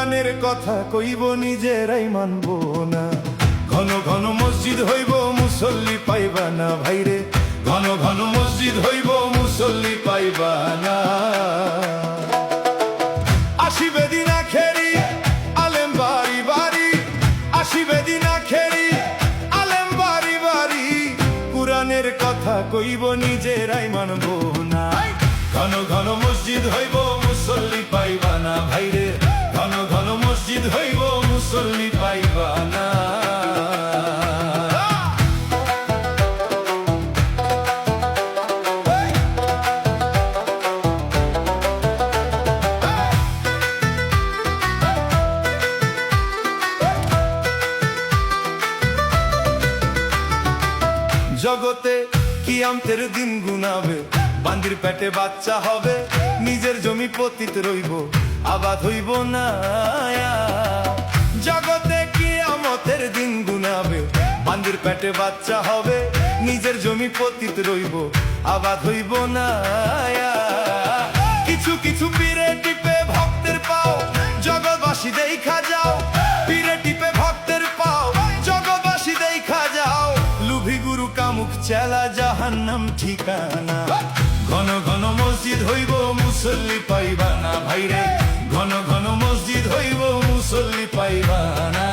কুরআনের কথা কইব নিজেরাই মানব না। ঘন ঘন মসজিদ হইব মুসল্লি পাইবা না ভাইরে, ঘন ঘন মসজিদ হইব মুসল্লি পাইবা না। আসিবে দিন আখেরি আলেম বাড়ি বাড়ি, আসিবে দিন আখেরি আলেম বাড়ি বাড়ি, কুরআনের কথা কইব নিজেরাই মানব না। ঘন ঘন মসজিদ হইব মুসল্লি পাইবা না ভাইরে, ঘন ঘন মসজিদ হইব মুসল্লি পাইবা না। জগতে কিয়ামতের দিন গুনাবে, বান্দির পেটে বাচ্চা হবে, নিজের জমি পতিত রইব আবাদ হইব না। জগতে কিয়ামতের দিন গুনাবে, বান্দির পেটে বাচ্চা হবে, নিজের জমি পতিত রইব আবাদ হইব না। কিছু কিছু পীরে টিপে ভক্তের পাও, জগৎবাসী দেখা যাও, পীরে টিপে ভক্তের পাও, জগৎবাসী দেখা যাও, লুভি গুরু কামুক চেলা জাহান্নাম ঠিকানা। ঘন ঘন মসজিদ হইব মুসল্লি পাইবা না ভাইরে, ঘন ঘন মসজিদ হইব মুসল্লি পাইবা না।